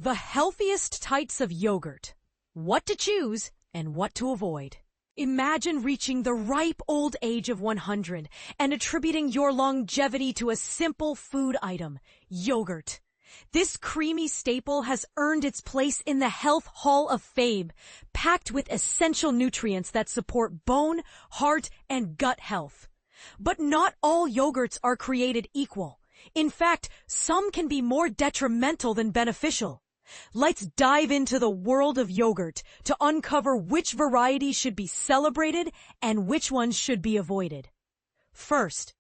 The healthiest types of yogurt. What to choose and what to avoid. Imagine reaching the ripe old age of 100 and attributing your longevity to a simple food item, yogurt. This creamy staple has earned its place in the Health Hall of Fame, packed with essential nutrients that support bone, heart, and gut health. But not all yogurts are created equal. In fact, some can be more detrimental than beneficial. Let's dive into the world of yogurt to uncover which varieties should be celebrated and which ones should be avoided. First,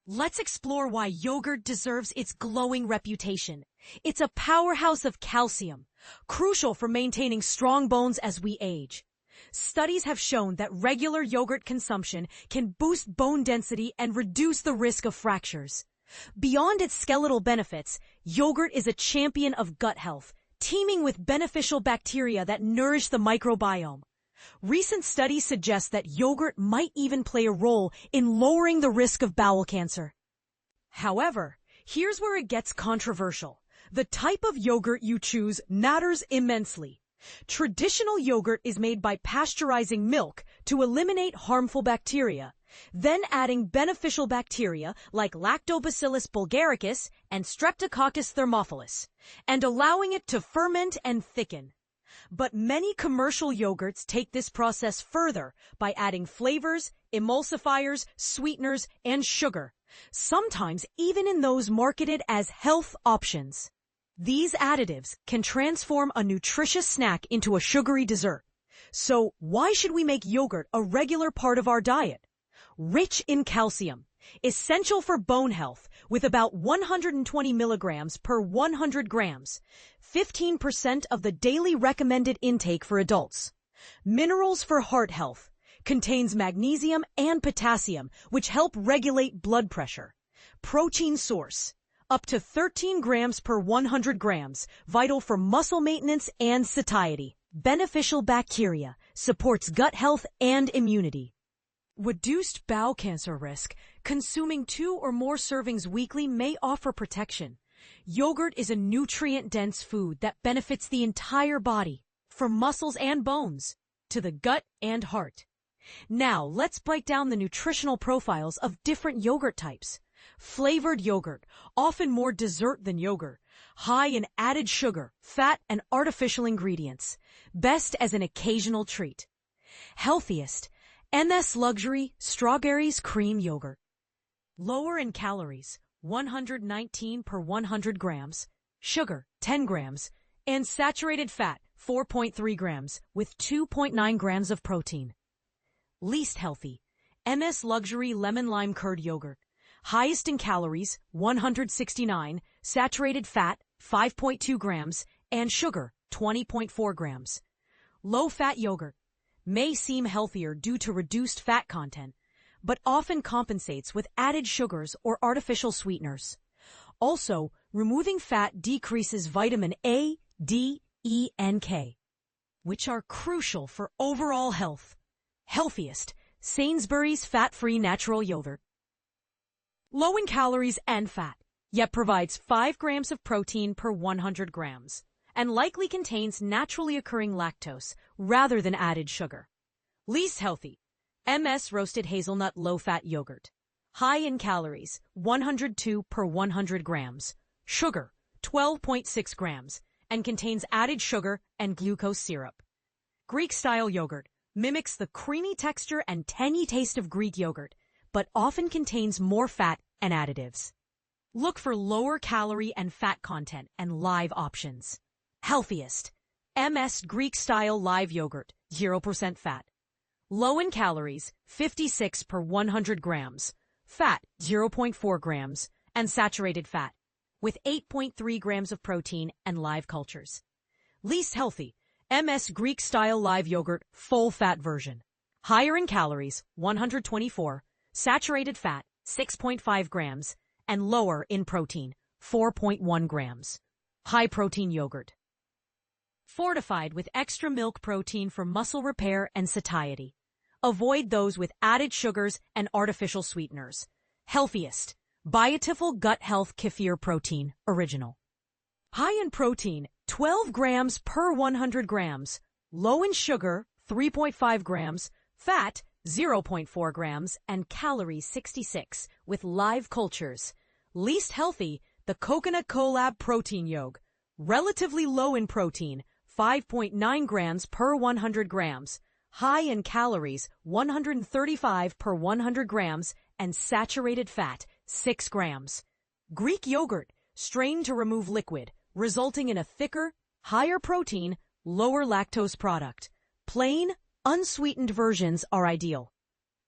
let's explore why yogurt deserves its glowing reputation. It's a powerhouse of calcium, crucial for maintaining strong bones as we age. Studies have shown that regular yogurt consumption can boost bone density and reduce the risk of fractures. Beyond its skeletal benefits, yogurt is a champion of gut health, teeming with beneficial bacteria that nourish the microbiome. Recent studies suggest that yogurt might even play a role in lowering the risk of bowel cancer. However, here's where it gets controversial. The type of yogurt you choose matters immensely. Traditional yogurt is made by pasteurizing milk to eliminate harmful bacteria, then adding beneficial bacteria like Lactobacillus bulgaricus and Streptococcus thermophilus, and allowing it to ferment and thicken. But many commercial yogurts take this process further by adding flavors, emulsifiers, sweeteners, and sugar, sometimes even in those marketed as health options. These additives can transform a nutritious snack into a sugary dessert. So why should we make yogurt a regular part of our diet? Rich in calcium, essential for bone health, with about 120 milligrams per 100 grams, 15% of the daily recommended intake for adults. Minerals for heart health, contains magnesium and potassium, which help regulate blood pressure. Protein source, up to 13 grams per 100 grams, vital for muscle maintenance and satiety. Beneficial bacteria, supports gut health and immunity. Reduced bowel cancer risk. Consuming 2 or more servings weekly may offer protection. Yogurt is a nutrient-dense food that benefits the entire body, from muscles and bones to the gut and heart. Now, let's break down the nutritional profiles of different yogurt types. Flavored yogurt, often more dessert than yogurt, high in added sugar, fat, and artificial ingredients, best as an occasional treat. Healthiest, MS Luxury Strawberries Cream Yogurt. Lower in calories, 119 per 100 grams, sugar, 10 grams, and saturated fat, 4.3 grams, with 2.9 grams of protein. Least healthy, MS Luxury Lemon Lime Curd Yogurt. Highest in calories, 169, saturated fat, 5.2 grams, and sugar, 20.4 grams. Low-fat yogurt may seem healthier due to reduced fat content, but often compensates with added sugars or artificial sweeteners. Also, removing fat decreases vitamin A, D, E, and K, which are crucial for overall health. Healthiest, Sainsbury's fat-free natural yogurt. Low in calories and fat, yet provides 5 grams of protein per 100 grams, and likely contains naturally occurring lactose rather than added sugar. Least healthy, MS Roasted Hazelnut Low-Fat Yogurt. High in calories, 102 per 100 grams, sugar, 12.6 grams, and contains added sugar and glucose syrup. Greek-style yogurt mimics the creamy texture and tangy taste of Greek yogurt, but often contains more fat and additives. Look for lower calorie and fat content and live options. Healthiest, MS Greek-style live yogurt, 0% fat. Low in calories, 56 per 100 grams, fat, 0.4 grams, and saturated fat, with 8.3 grams of protein and live cultures. Least healthy, MS Greek-style live yogurt, full-fat version. Higher in calories, 124, saturated fat, 6.5 grams, and lower in protein, 4.1 grams. High-protein yogurt. Fortified with extra milk protein for muscle repair and satiety. Avoid those with added sugars and artificial sweeteners. Healthiest, Biotiful Gut Health Kefir Protein, Original. High in protein, 12 grams per 100 grams. Low in sugar, 3.5 grams. Fat, 0.4 grams. And calories, 66, with live cultures. Least healthy, the Coconut Collab Protein Yogurt. Relatively low in protein, 5.9 grams per 100 grams. High in calories, 135 per 100 grams. And saturated fat, 6 grams. Greek yogurt, strained to remove liquid, resulting in a thicker, higher protein, lower lactose product. Plain, unsweetened versions are ideal.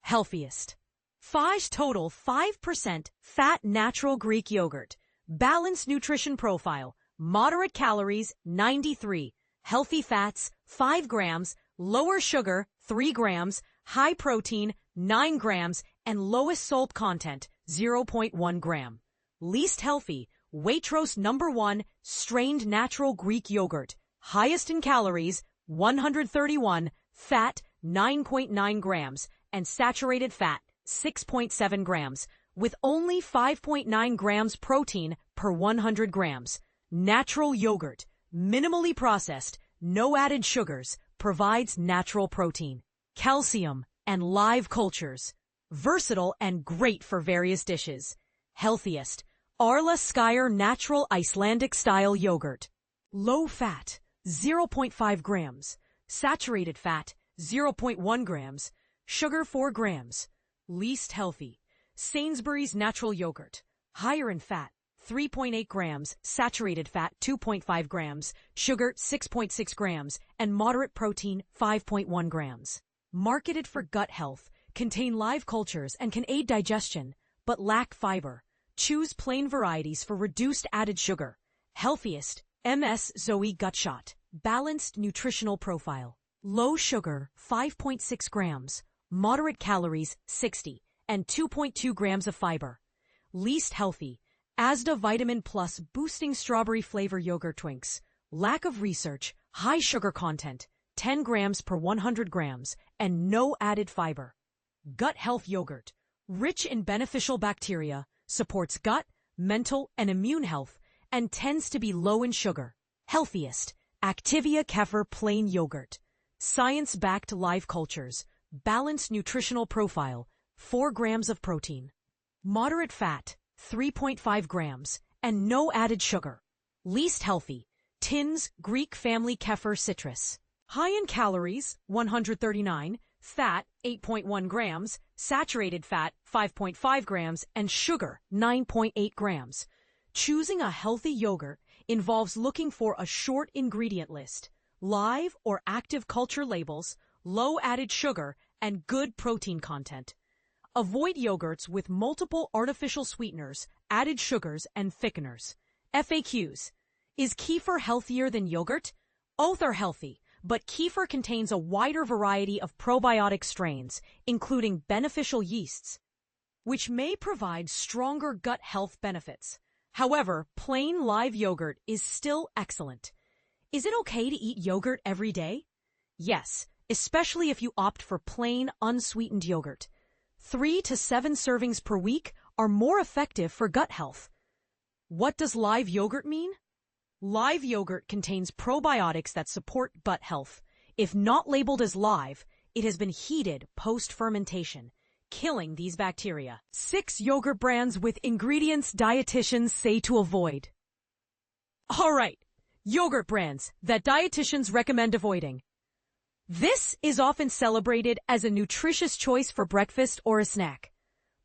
Healthiest. Fage total 5% fat natural Greek yogurt. Balanced nutrition profile. Moderate calories 93. Healthy fats 5 grams. Lower sugar 3 grams. High protein 9 grams. And lowest salt content 0.1 gram. Least healthy Waitrose #1 strained natural Greek yogurt. Highest in calories 131. Fat 9.9 grams. And saturated fat 6.7 grams, with only 5.9 grams protein per 100 grams. Natural yogurt, minimally processed, no added sugars, provides natural protein, calcium, and live cultures. Versatile and great for various dishes. Healthiest, Arla Skyer Natural Icelandic Style Yogurt. Low fat, 0.5 grams. Saturated fat, 0.1 grams. Sugar, 4 grams. Least healthy, Sainsbury's Natural Yogurt. Higher in fat, 3.8 grams. Saturated fat, 2.5 grams. Sugar, 6.6 grams. And moderate protein, 5.1 grams. Marketed for gut health, contain live cultures and can aid digestion, but lack fiber. Choose plain varieties for reduced added sugar. Healthiest, MS Zoe Gut Shot. Balanced nutritional profile. Low sugar, 5.6 grams. Moderate calories, 60, and 2.2 grams of fiber. Least healthy, Asda Vitamin Plus Boosting Strawberry Flavor Yogurt Twinks. Lack of research, high sugar content, 10 grams per 100 grams, and no added fiber. Gut Health Yogurt. Rich in beneficial bacteria, supports gut, mental, and immune health, and tends to be low in sugar. Healthiest, Activia Kefir Plain Yogurt. Science-backed live cultures. Balanced nutritional profile, 4 grams of protein. Moderate fat, 3.5 grams, and no added sugar. Least healthy, Tins Greek Family Kefir Citrus. High in calories, 139, fat, 8.1 grams, saturated fat, 5.5 grams, and sugar, 9.8 grams. Choosing a healthy yogurt involves looking for a short ingredient list, live or active culture labels, low added sugar, and good protein content. Avoid yogurts with multiple artificial sweeteners, added sugars, and thickeners. FAQs. Is kefir healthier than yogurt? Both are healthy, but kefir contains a wider variety of probiotic strains, including beneficial yeasts, which may provide stronger gut health benefits. However, plain live yogurt is still excellent. Is it okay to eat yogurt every day? Yes, especially if you opt for plain, unsweetened yogurt. 3 to 7 servings per week are more effective for gut health. What does live yogurt mean? Live yogurt contains probiotics that support gut health. If not labeled as live, it has been heated post-fermentation, killing these bacteria. 6 yogurt brands with ingredients dietitians say to avoid. All right, yogurt brands that dietitians recommend avoiding. This is often celebrated as a nutritious choice for breakfast or a snack.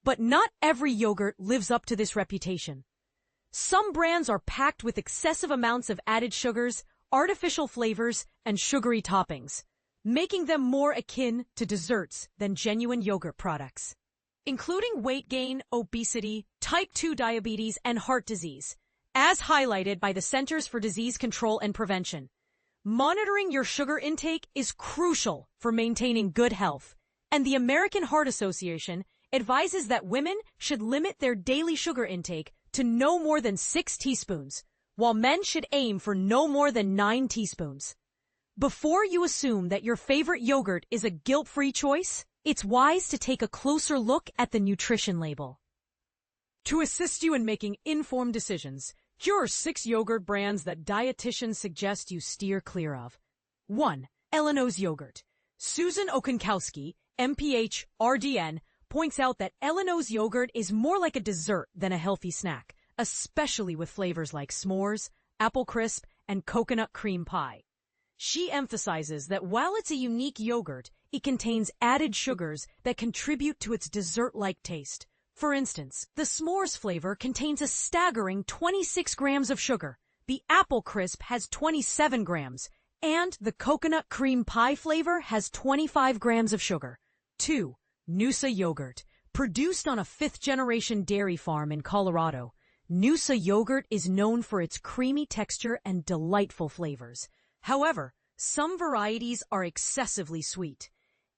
But not every yogurt lives up to this reputation. Some brands are packed with excessive amounts of added sugars, artificial flavors, and sugary toppings, making them more akin to desserts than genuine yogurt products. Including weight gain, obesity, type 2 diabetes, and heart disease, as highlighted by the Centers for Disease Control and Prevention. Monitoring your sugar intake is crucial for maintaining good health, and the American Heart Association advises that women should limit their daily sugar intake to no more than 6 teaspoons, while men should aim for no more than 9 teaspoons. Before you assume that your favorite yogurt is a guilt-free choice, it's wise to take a closer look at the nutrition label. To assist you in making informed decisions, Here are 6 yogurt brands that dietitians suggest you steer clear of. 1. Eleanor's Yogurt. Susan Okonkowski, MPH, RDN, points out that Eleanor's yogurt is more like a dessert than a healthy snack, especially with flavors like s'mores, apple crisp, and coconut cream pie. She emphasizes that while it's a unique yogurt, it contains added sugars that contribute to its dessert-like taste. For instance, the s'mores flavor contains a staggering 26 grams of sugar, the apple crisp has 27 grams, and the coconut cream pie flavor has 25 grams of sugar. 2. Noosa Yogurt. Produced on a 5th-generation dairy farm in Colorado, Noosa yogurt is known for its creamy texture and delightful flavors. However, some varieties are excessively sweet.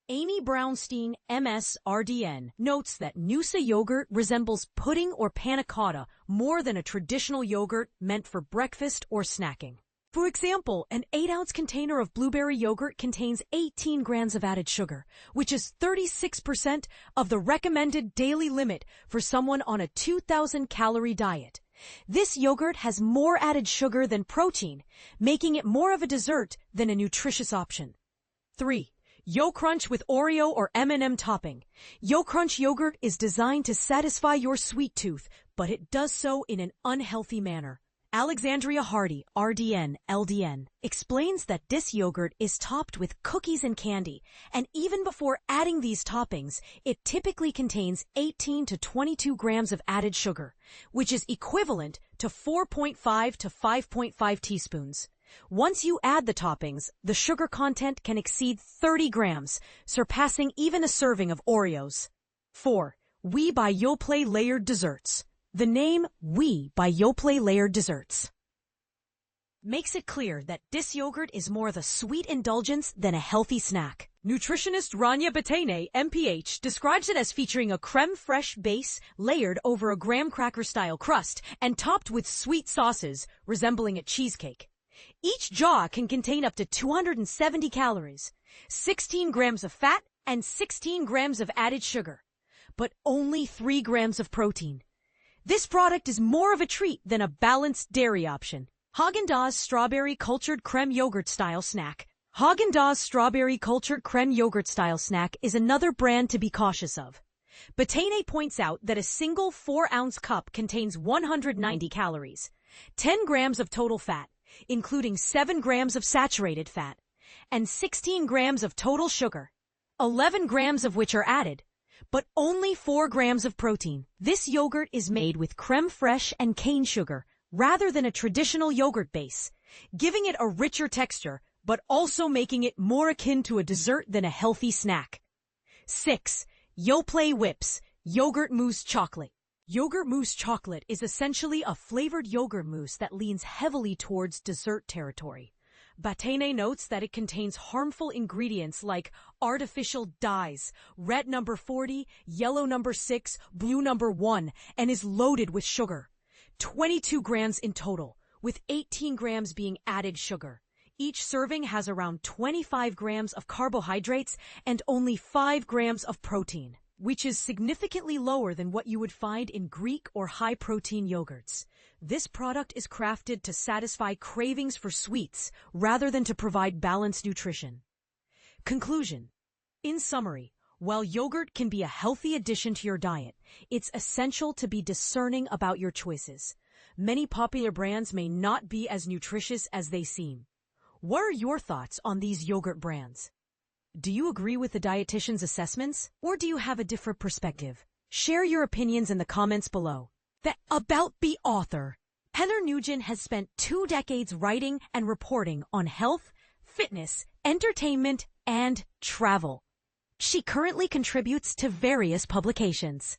Amy Brownstein, MS, RDN, notes that Noosa yogurt resembles pudding or panna cotta more than a traditional yogurt meant for breakfast or snacking. For example, an 8-ounce container of blueberry yogurt contains 18 grams of added sugar, which is 36% of the recommended daily limit for someone on a 2,000-calorie diet. This yogurt has more added sugar than protein, making it more of a dessert than a nutritious option. 3. Yo Crunch with Oreo or M&M topping. Yo Crunch yogurt is designed to satisfy your sweet tooth, but it does so in an unhealthy manner. Alexandria Hardy, RDN, LDN, explains that this yogurt is topped with cookies and candy, and even before adding these toppings, it typically contains 18 to 22 grams of added sugar, which is equivalent to 4.5 to 5.5 teaspoons. Once you add the toppings, the sugar content can exceed 30 grams, surpassing even a serving of Oreos. 4. We by Yoplait Layered Desserts. The name We by Yoplait Layered Desserts makes it clear that this yogurt is more of a sweet indulgence than a healthy snack. Nutritionist Rania Batene, MPH, describes it as featuring a creme fraiche base layered over a graham cracker-style crust and topped with sweet sauces resembling a cheesecake. Each jaw can contain up to 270 calories, 16 grams of fat, and 16 grams of added sugar, but only 3 grams of protein. This product is more of a treat than a balanced dairy option. Haagen-Dazs Strawberry Cultured Creme Yogurt Style Snack. Haagen-Dazs Strawberry Cultured Creme Yogurt Style Snack is another brand to be cautious of. Batene points out that a single 4-ounce cup contains 190 calories, 10 grams of total fat, including 7 grams of saturated fat, and 16 grams of total sugar, 11 grams of which are added, but only 4 grams of protein. This yogurt is made with creme fraiche and cane sugar rather than a traditional yogurt base, giving it a richer texture, but also making it more akin to a dessert than a healthy snack. 6. Yoplait Whips Yogurt Mousse Chocolate. Yogurt mousse chocolate is essentially a flavored yogurt mousse that leans heavily towards dessert territory. Batene notes that it contains harmful ingredients like artificial dyes, red number 40, yellow number 6, blue number 1, and is loaded with sugar. 22 grams in total, with 18 grams being added sugar. Each serving has around 25 grams of carbohydrates and only 5 grams of protein, which is significantly lower than what you would find in Greek or high-protein yogurts. This product is crafted to satisfy cravings for sweets rather than to provide balanced nutrition. Conclusion. In summary, while yogurt can be a healthy addition to your diet, it's essential to be discerning about your choices. Many popular brands may not be as nutritious as they seem. What are your thoughts on these yogurt brands? Do you agree with the dietitian's assessments, or do you have a different perspective? Share your opinions in the comments below. About the author. Heather Nugent has spent 2 decades writing and reporting on health, fitness, entertainment, and travel. She currently contributes to various publications.